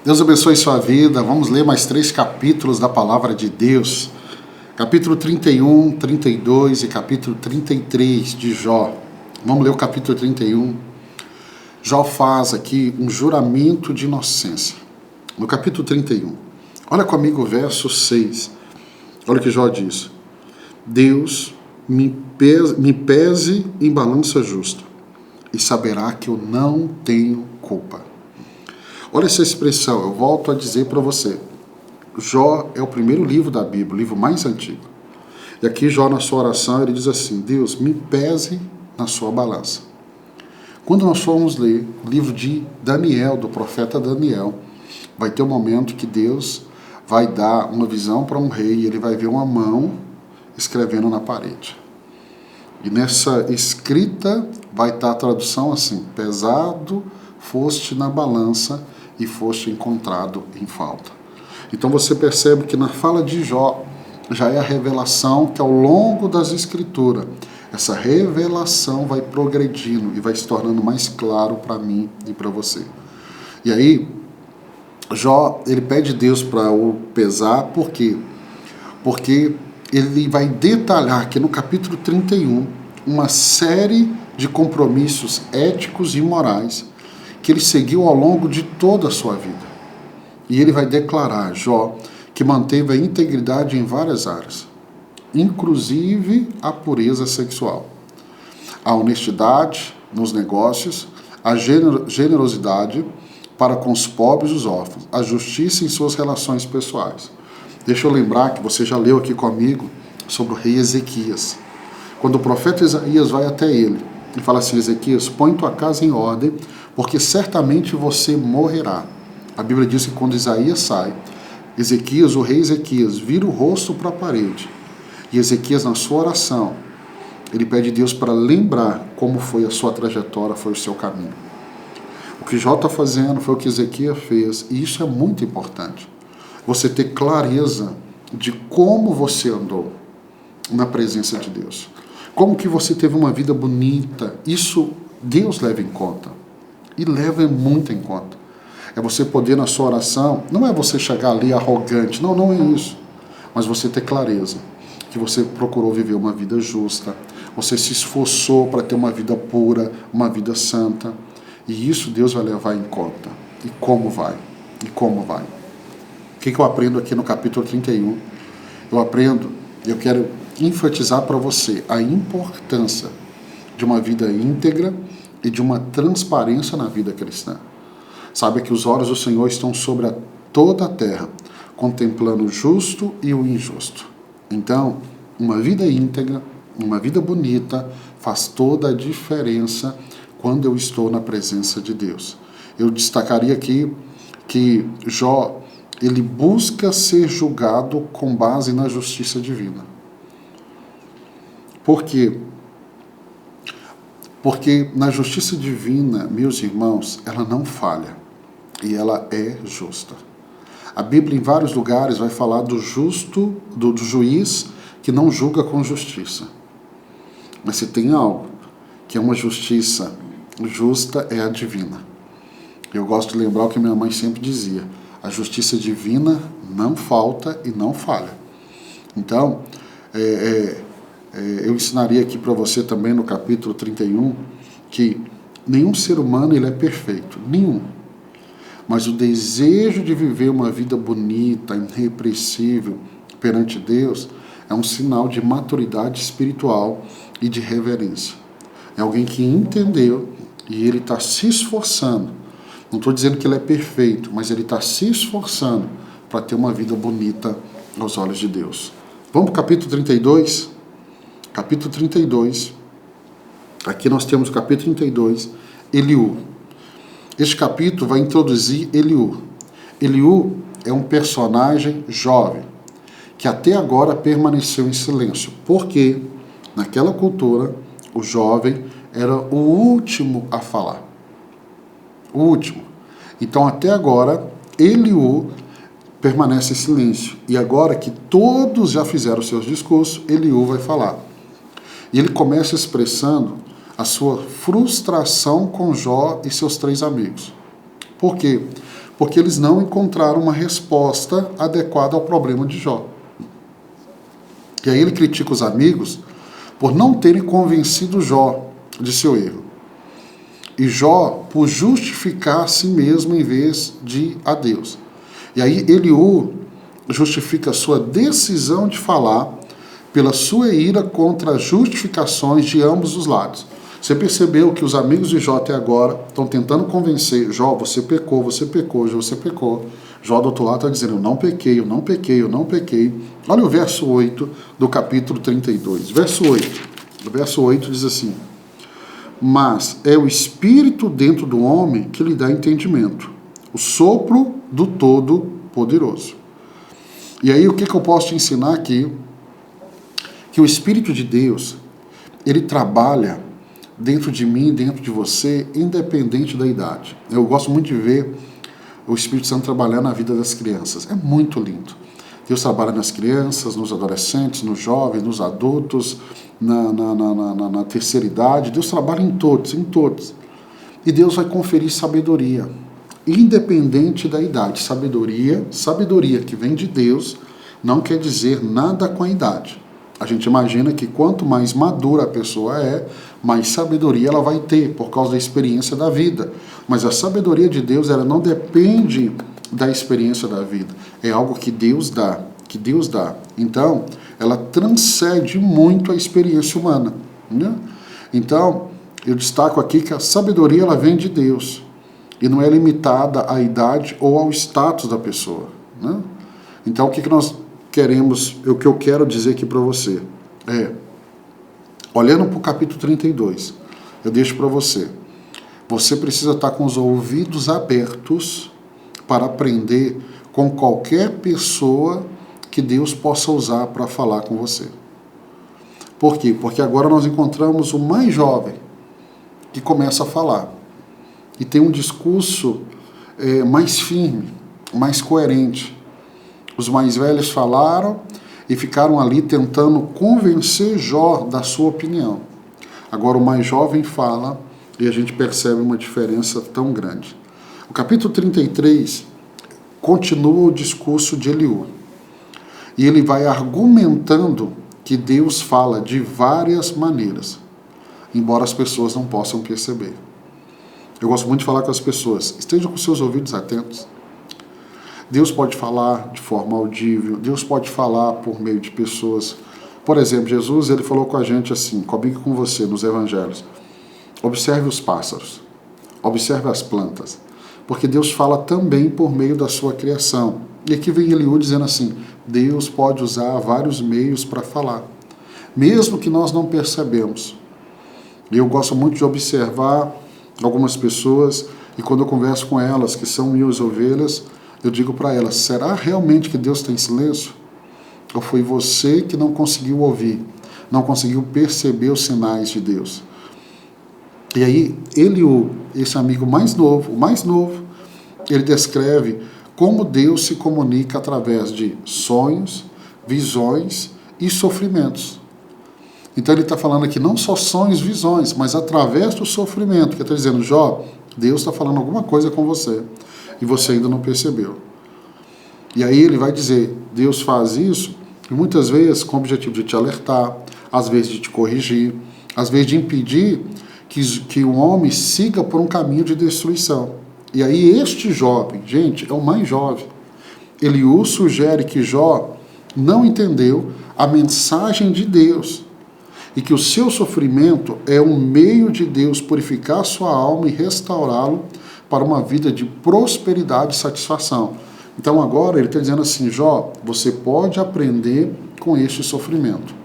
Deus abençoe sua vida. Vamos ler mais 3 capítulos da Palavra de Deus. Capítulo 31, 32 e capítulo 33 de Jó. Vamos ler o capítulo 31. Jó faz aqui um juramento de inocência. No capítulo 31. Olha comigo o verso 6. Olha o que Jó diz. Deus me pese em balança justa e saberá que eu não tenho culpa. Olha essa expressão, eu volto a dizer para você. Jó é o primeiro livro da Bíblia, o livro mais antigo. E aqui Jó, na sua oração, ele diz assim, Deus, me pese na sua balança. Quando nós formos ler o livro de Daniel, do profeta Daniel, vai ter um momento que Deus vai dar uma visão para um rei e ele vai ver uma mão escrevendo na parede. E nessa escrita vai estar a tradução assim, pesado foste na balança e foste encontrado em falta. Então você percebe que na fala de Jó já é a revelação que ao longo das escrituras, essa revelação vai progredindo e vai se tornando mais claro para mim e para você. E aí, Jó, ele pede a Deus para o pesar, por quê? Porque ele vai detalhar aqui no capítulo 31 uma série de compromissos éticos e morais que ele seguiu ao longo de toda a sua vida. E ele vai declarar, Jó, que manteve a integridade em várias áreas, inclusive a pureza sexual, a honestidade nos negócios, a generosidade para com os pobres e os órfãos, a justiça em suas relações pessoais. Deixa eu lembrar que você já leu aqui comigo sobre o rei Ezequias. Quando o profeta Isaías vai até ele e fala assim, Ezequias, põe tua casa em ordem, porque certamente você morrerá. A Bíblia diz que quando Isaías sai, Ezequias, o rei Ezequias, vira o rosto para a parede. E Ezequias, na sua oração, ele pede a Deus para lembrar como foi a sua trajetória, foi o seu caminho. O que Jó está fazendo foi o que Ezequias fez, e isso é muito importante. Você ter clareza de como você andou na presença de Deus. Como que você teve uma vida bonita. Isso Deus leva em conta. E leva muito em conta. É você poder na sua oração, não é você chegar ali arrogante, não é isso. Mas você ter clareza que você procurou viver uma vida justa, você se esforçou para ter uma vida pura, uma vida santa. E isso Deus vai levar em conta. E como vai? E como vai? O que eu aprendo aqui no capítulo 31? Eu quero enfatizar para você a importância de uma vida íntegra e de uma transparência na vida cristã. Saiba que os olhos do Senhor estão sobre toda a terra, contemplando o justo e o injusto. Então, uma vida íntegra, uma vida bonita, faz toda a diferença quando eu estou na presença de Deus. Eu destacaria aqui que Jó, ele busca ser julgado com base na justiça divina. Por quê? Porque na justiça divina, meus irmãos, ela não falha e ela é justa. A Bíblia em vários lugares vai falar do justo, do juiz que não julga com justiça. Mas se tem algo que é uma justiça justa, é a divina. Eu gosto de lembrar o que minha mãe sempre dizia, a justiça divina não falta e não falha. Então, eu ensinaria aqui para você também no capítulo 31 que nenhum ser humano ele é perfeito, nenhum. Mas o desejo de viver uma vida bonita, irrepreensível perante Deus é um sinal de maturidade espiritual e de reverência. É alguém que entendeu e ele está se esforçando. Não estou dizendo que ele é perfeito, mas ele está se esforçando para ter uma vida bonita aos olhos de Deus. Vamos para o capítulo 32? Capítulo 32. Aqui nós temos o capítulo 32, Eliú. Este capítulo vai introduzir Eliú. Eliú é um personagem jovem, que até agora permaneceu em silêncio, porque naquela cultura o jovem era o último a falar. O último. Então até agora Eliú permanece em silêncio. E agora que todos já fizeram seus discursos, Eliú vai falar. E ele começa expressando a sua frustração com Jó e seus 3 amigos. Por quê? porque eles não encontraram uma resposta adequada ao problema de Jó. E aí ele critica os amigos por não terem convencido Jó de seu erro. E Jó por justificar a si mesmo em vez de a Deus. E aí Eliú justifica a sua decisão de falar pela sua ira contra as justificações de ambos os lados. Você percebeu que os amigos de Jó até agora estão tentando convencer Jó, você pecou, você pecou, você pecou. Jó do outro lado está dizendo, eu não pequei, eu não pequei, eu não pequei. Olha o verso 8 do capítulo 32. Verso 8. O verso 8 diz assim, mas é o Espírito dentro do homem que lhe dá entendimento, o sopro do Todo-Poderoso. E aí o que eu posso te ensinar aqui? Que o Espírito de Deus, ele trabalha dentro de mim, dentro de você, independente da idade. Eu gosto muito de ver o Espírito Santo trabalhar na vida das crianças. É muito lindo. Deus trabalha nas crianças, nos adolescentes, nos jovens, nos adultos, na terceira idade. Deus trabalha em todos, em todos. E Deus vai conferir sabedoria, independente da idade. Sabedoria que vem de Deus, não quer dizer nada com a idade. A gente imagina que quanto mais madura a pessoa é, mais sabedoria ela vai ter, por causa da experiência da vida. Mas a sabedoria de Deus, ela não depende da experiência da vida. É algo que Deus dá, Então, ela transcende muito a experiência humana, né? Então, eu destaco aqui que a sabedoria, ela vem de Deus. E não é limitada à idade ou ao status da pessoa, né? Então, o que nós queremos, o que eu quero dizer aqui para você é, olhando para o capítulo 32, eu deixo para você, você precisa estar com os ouvidos abertos para aprender com qualquer pessoa que Deus possa usar para falar com você. Por quê? Porque agora nós encontramos o mais jovem que começa a falar e tem um discurso mais firme, mais coerente. Os mais velhos falaram e ficaram ali tentando convencer Jó da sua opinião. Agora o mais jovem fala e a gente percebe uma diferença tão grande. O capítulo 33 continua o discurso de Eliú. E ele vai argumentando que Deus fala de várias maneiras, embora as pessoas não possam perceber. Eu gosto muito de falar com as pessoas, estejam com seus ouvidos atentos. Deus pode falar de forma audível, Deus pode falar por meio de pessoas. Por exemplo, Jesus, ele falou com a gente assim, comigo e com você, nos evangelhos. Observe os pássaros, observe as plantas, porque Deus fala também por meio da sua criação. E aqui vem Eliú dizendo assim, Deus pode usar vários meios para falar, mesmo que nós não percebemos. Eu gosto muito de observar algumas pessoas, e quando eu converso com elas, que são minhas ovelhas, eu digo para elas, será realmente que Deus está em silêncio? Ou foi você que não conseguiu ouvir, não conseguiu perceber os sinais de Deus? E aí, Eliú, esse amigo mais novo, ele descreve como Deus se comunica através de sonhos, visões e sofrimentos. Então ele está falando aqui não só sonhos, visões, mas através do sofrimento, que está dizendo, Jó, Deus está falando alguma coisa com você e você ainda não percebeu. E aí ele vai dizer, Deus faz isso muitas vezes com o objetivo de te alertar, às vezes de te corrigir, às vezes de impedir que o homem siga por um caminho de destruição. E aí este jovem, gente, é o mais jovem, Eliú sugere que Jó não entendeu a mensagem de Deus e que o seu sofrimento é um meio de Deus purificar sua alma e restaurá-lo para uma vida de prosperidade e satisfação. Então agora ele está dizendo assim, Jó, você pode aprender com este sofrimento.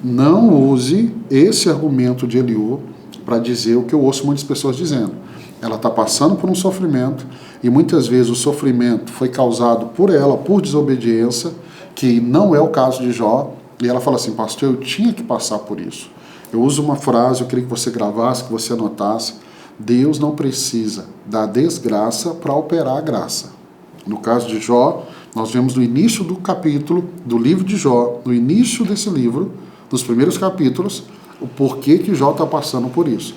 Não use esse argumento de Eliú para dizer o que eu ouço muitas pessoas dizendo. Ela está passando por um sofrimento e muitas vezes o sofrimento foi causado por ela, por desobediência, que não é o caso de Jó. E ela fala assim, pastor, eu tinha que passar por isso. Eu uso uma frase, eu queria que você gravasse, que você anotasse. Deus não precisa da desgraça para operar a graça. No caso de Jó, nós vemos no início do capítulo, do livro de Jó, no início desse livro, nos primeiros capítulos, o porquê que Jó está passando por isso.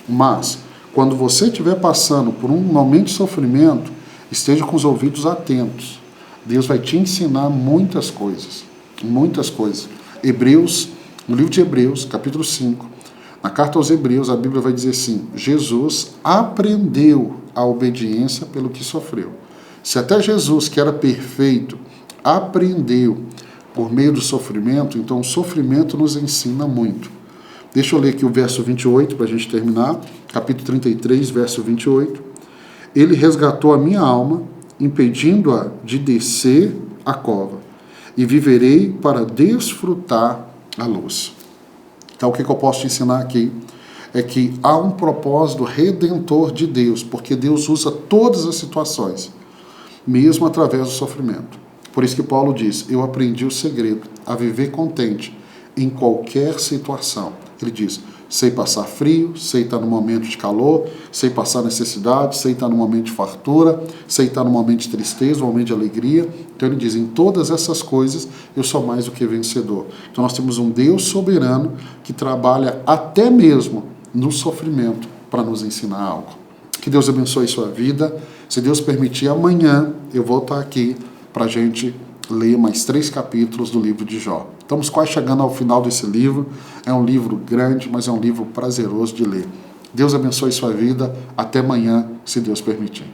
Mas, quando você estiver passando por um momento de sofrimento, Esteja com os ouvidos atentos. Deus vai te ensinar muitas coisas. Muitas coisas. Hebreus, no livro de Hebreus, capítulo 5, na carta aos Hebreus, a Bíblia vai dizer assim: Jesus aprendeu a obediência pelo que sofreu. Se até Jesus, que era perfeito, aprendeu por meio do sofrimento, então o sofrimento nos ensina muito. Deixa eu ler aqui o verso 28 para a gente terminar. Capítulo 33, verso 28. Ele resgatou a minha alma, impedindo-a de descer a cova, e viverei para desfrutar a luz. Então, o que eu posso te ensinar aqui é que há um propósito redentor de Deus, porque Deus usa todas as situações, mesmo através do sofrimento. Por isso que Paulo diz: eu aprendi o segredo, a viver contente em qualquer situação. Ele diz: sei passar frio, sei estar no momento de calor, sei passar necessidade, sei estar no momento de fartura, sei estar no momento de tristeza, no momento de alegria. Então ele diz: em todas essas coisas eu sou mais do que vencedor. Então nós temos um Deus soberano que trabalha até mesmo no sofrimento para nos ensinar algo. Que Deus abençoe sua vida. Se Deus permitir, amanhã eu vou estar aqui para a gente ler mais 3 capítulos do livro de Jó. Estamos quase chegando ao final desse livro. É um livro grande, mas é um livro prazeroso de ler. Deus abençoe sua vida. Até amanhã, se Deus permitir.